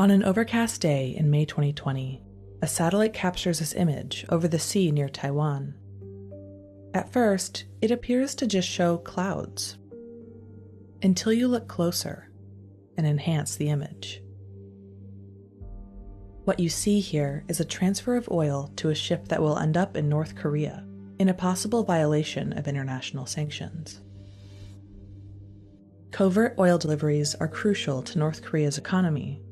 On an overcast day in May 2020, a satellite captures this image over the sea near Taiwan. At first, it appears to just show clouds, until you look closer and enhance the image. What you see here is a transfer of oil to a ship that will end up in North Korea, in a possible violation of international sanctions. Covert oil deliveries are crucial to North Korea's economy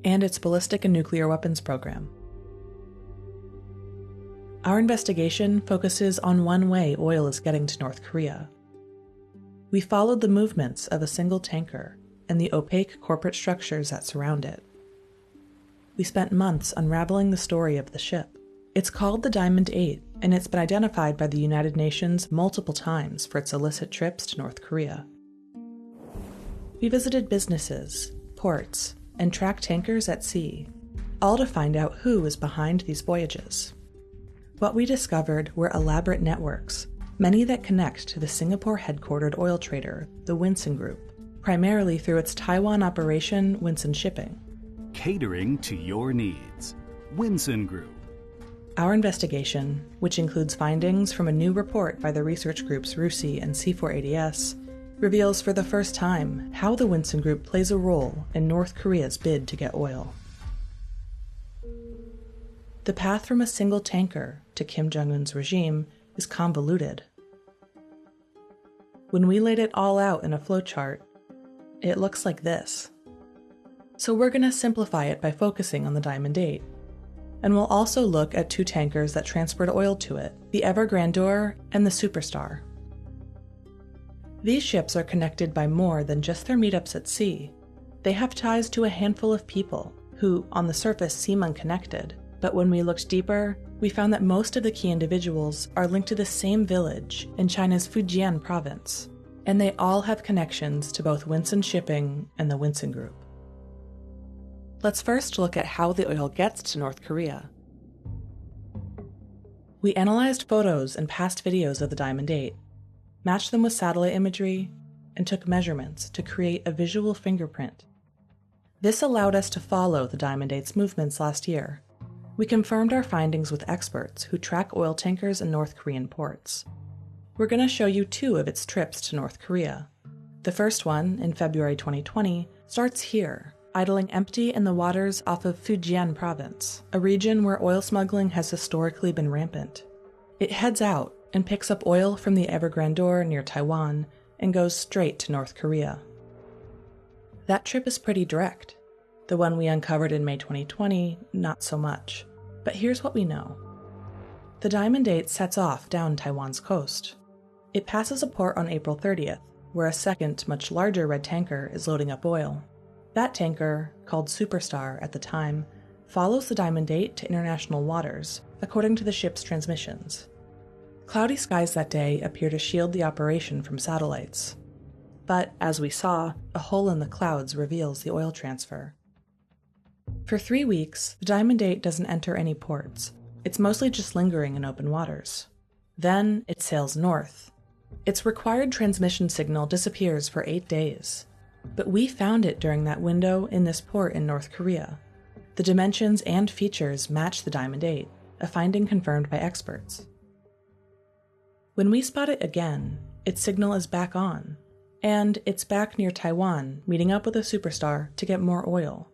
and its ballistic and nuclear weapons program. Our investigation focuses on one way oil is getting to North Korea. We followed the movements of a single tanker and the opaque corporate structures that surround it. We spent months unraveling the story of the ship. It's called the Diamond 8, and it's been identified by the United Nations multiple times for its illicit trips to North Korea. We visited businesses, ports, and tracked tankers at sea, all to find out who was behind these voyages. What we discovered were elaborate networks, many that connect to the Singapore-headquartered oil trader, the Winson Group, primarily through its Taiwan operation, Winson Shipping. Catering to your needs. Winson Group. Our investigation, which includes findings from a new report by the research groups RUSI and C4ADS, reveals for the first time how the Winson Group plays a role in North Korea's bid to get oil. The path from a single tanker to Kim Jong-un's regime is convoluted. When we laid it all out in a flowchart, it looks like this. So we're going to simplify it by focusing on the Diamond 8. And we'll also look at two tankers that transport oil to it, the Evergrandeur and the Superstar. These ships are connected by more than just their meetups at sea. They have ties to a handful of people who, on the surface, seem unconnected. But when we looked deeper, we found that most of the key individuals are linked to the same village in China's Fujian province, and they all have connections to both Winson Shipping and the Winson Group. Let's first look at how the oil gets to North Korea. We analyzed photos and past videos of the Diamond 8, matched them with satellite imagery, and took measurements to create a visual fingerprint. This allowed us to follow the Diamond 8's movements last year. We confirmed our findings with experts who track oil tankers in North Korean ports. We're going to show you two of its trips to North Korea. The first one, in February 2020, starts here, idling empty in the waters off of Fujian province, a region where oil smuggling has historically been rampant. It heads out and picks up oil from the Evergrandeur near Taiwan and goes straight to North Korea. That trip is pretty direct. The one we uncovered in May 2020, not so much. But here's what we know. The Diamond 8 sets off down Taiwan's coast. It passes a port on April 30th, where a second, much larger red tanker is loading up oil. That tanker, called Superstar at the time, follows the Diamond 8 to international waters, according to the ship's transmissions. Cloudy skies that day appear to shield the operation from satellites. But, as we saw, a hole in the clouds reveals the oil transfer. For 3 weeks, the Diamond 8 doesn't enter any ports. It's mostly just lingering in open waters. Then, it sails north. Its required transmission signal disappears for 8 days. But we found it during that window in this port in North Korea. The dimensions and features match the Diamond 8, a finding confirmed by experts. When we spot it again, its signal is back on, and it's back near Taiwan, meeting up with a Superstar to get more oil.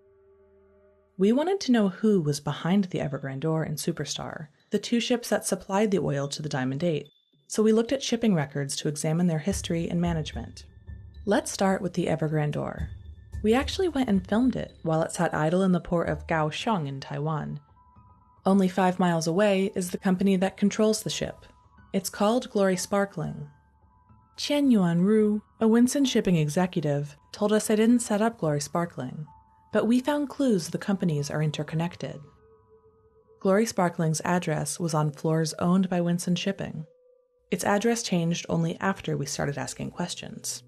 We wanted to know who was behind the Evergrandeur and Superstar, the two ships that supplied the oil to the Diamond 8, so we looked at shipping records to examine their history and management. Let's start with the Evergrandeur. We actually went and filmed it while it sat idle in the port of Kaohsiung in Taiwan. Only 5 miles away is the company that controls the ship. It's called Glory Sparkling. Qian Yuanru, a Winson Shipping executive, told us they didn't set up Glory Sparkling, but we found clues the companies are interconnected. Glory Sparkling's address was on floors owned by Winson Shipping. Its address changed only after we started asking questions.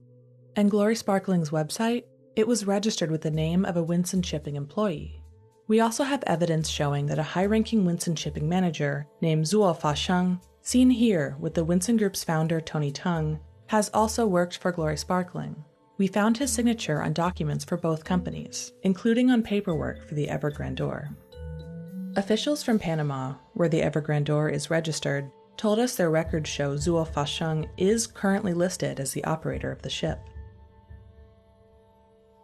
And Glory Sparkling's website, it was registered with the name of a Winson Shipping employee. We also have evidence showing that a high-ranking Winson Shipping manager named Zuo Fasheng, seen here with the Winson Group's founder Tony Tung, has also worked for Glory Sparkling. we found his signature on documents for both companies, including on paperwork for the Ever Grandeur. Officials from Panama, where the Ever Grandeur is registered, told us their records show Zuo Fasheng is currently listed as the operator of the ship.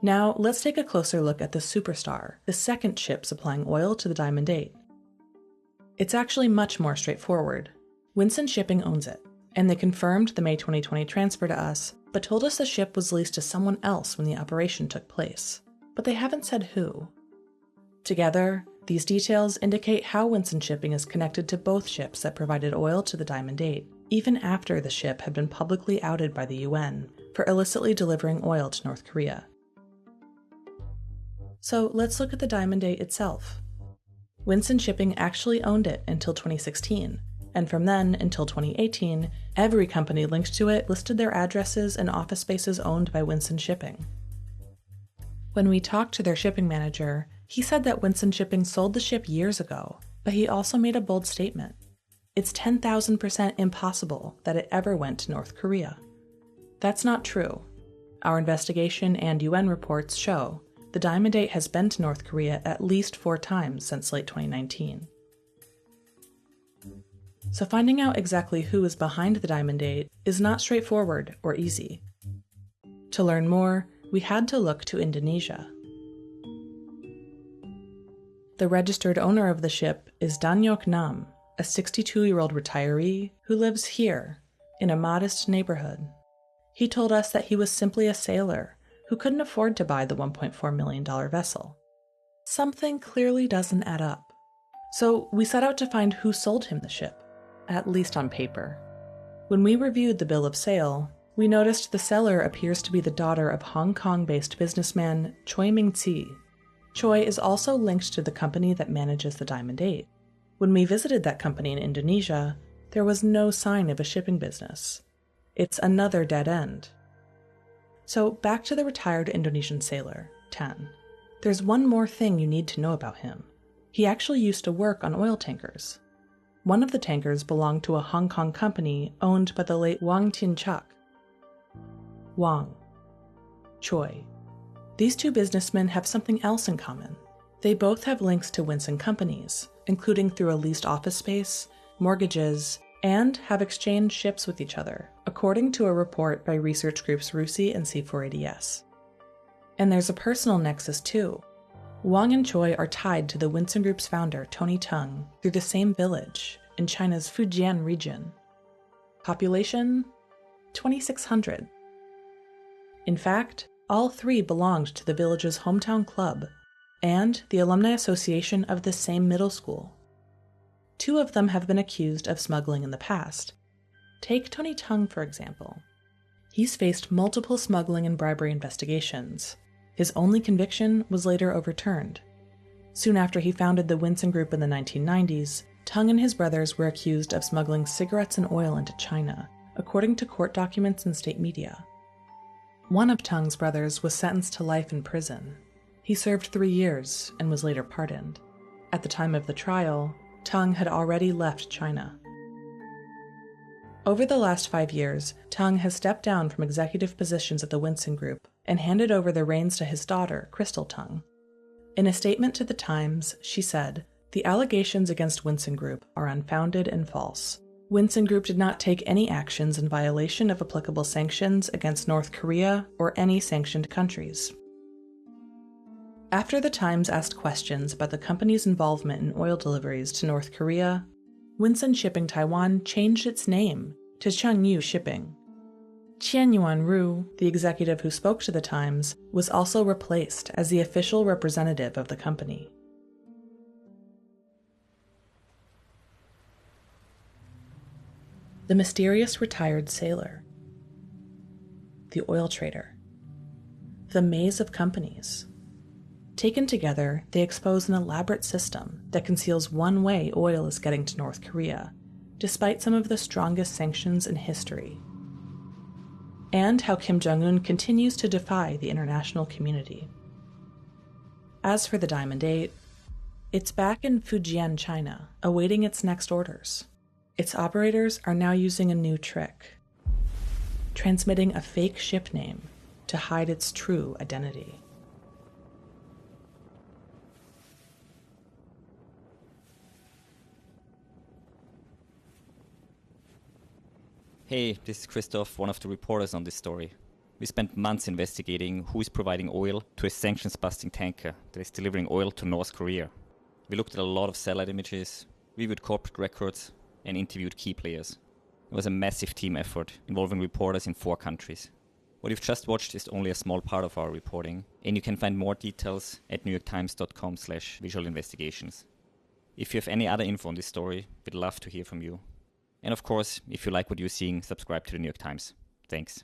Now, let's take a closer look at the Superstar, the second ship supplying oil to the Diamond 8. It's actually much more straightforward. Winson Shipping owns it, and they confirmed the May 2020 transfer to us, but told us the ship was leased to someone else when the operation took place. But they haven't said who. Together, these details indicate how Winson Shipping is connected to both ships that provided oil to the Diamond 8, even after the ship had been publicly outed by the UN for illicitly delivering oil to North Korea. So let's look at the Diamond 8 itself. Winson Shipping actually owned it until 2016, and from then until 2018, every company linked to it listed their addresses and office spaces owned by Winson Shipping. When we talked to their shipping manager, he said that Winson Shipping sold the ship years ago, but he also made a bold statement. It's 10,000% impossible that it ever went to North Korea. That's not true. Our investigation and UN reports show the Diamond 8 has been to North Korea at least 4 times since late 2019. So finding out exactly who is behind the Diamond 8 is not straightforward or easy. To learn more, we had to look to Indonesia. The registered owner of the ship is Danyok Nam, a 62-year-old retiree who lives here, in a modest neighborhood. He told us that he was simply a sailor who couldn't afford to buy the $1.4 million vessel. Something clearly doesn't add up. So we set out to find who sold him the ship, at least on paper. When we reviewed the bill of sale, we noticed the seller appears to be the daughter of Hong Kong-based businessman Choi Ming-Tse. Choi is also linked to the company that manages the Diamond 8. When we visited that company in Indonesia, there was no sign of a shipping business. It's another dead end. So back to the retired Indonesian sailor, Tan. There's one more thing you need to know about him. He actually used to work on oil tankers. One of the tankers belonged to a Hong Kong company owned by the late Wang Tin-chak. Wang. Choi. These two businessmen have something else in common. They both have links to Winson companies, including through a leased office space, mortgages, and have exchanged ships with each other, according to a report by research groups RUSI and C4ADS. And there's a personal nexus too. Wang and Choi are tied to the Winson Group's founder, Tony Tung, through the same village in China's Fujian region. Population? 2,600. In fact, all 3 belonged to the village's hometown club and the alumni association of the same middle school. 2 of them have been accused of smuggling in the past. Take Tony Tung, for example. He's faced multiple smuggling and bribery investigations. His only conviction was later overturned. Soon after he founded the Winson Group in the 1990s, Tung and his brothers were accused of smuggling cigarettes and oil into China, according to court documents and state media. One of Tung's brothers was sentenced to life in prison. He served 3 years and was later pardoned. At the time of the trial, Tung had already left China. Over the last 5 years, Tung has stepped down from executive positions at the Winson Group and handed over the reins to his daughter, Crystal Tung. In a statement to The Times, she said, "The allegations against Winson Group are unfounded and false. Winson Group did not take any actions in violation of applicable sanctions against North Korea or any sanctioned countries." After The Times asked questions about the company's involvement in oil deliveries to North Korea, Winson Shipping Taiwan changed its name to Chengyu Shipping. Qian Yuan-ru, the executive who spoke to The Times, was also replaced as the official representative of the company. The mysterious retired sailor. The oil trader. The maze of companies. Taken together, they expose an elaborate system that conceals one way oil is getting to North Korea, despite some of the strongest sanctions in history. And how Kim Jong-un continues to defy the international community. As for the Diamond 8, it's back in Fujian, China, awaiting its next orders. Its operators are now using a new trick, transmitting a fake ship name to hide its true identity. Hey, this is Christoph, one of the reporters on this story. We spent months investigating who is providing oil to a sanctions-busting tanker that is delivering oil to North Korea. We looked at a lot of satellite images, reviewed corporate records, and interviewed key players. It was a massive team effort involving reporters in 4 countries. What you've just watched is only a small part of our reporting, and you can find more details at newyorktimes.com/visualinvestigations. If you have any other info on this story, we'd love to hear from you. And of course, if you like what you're seeing, subscribe to the New York Times. Thanks.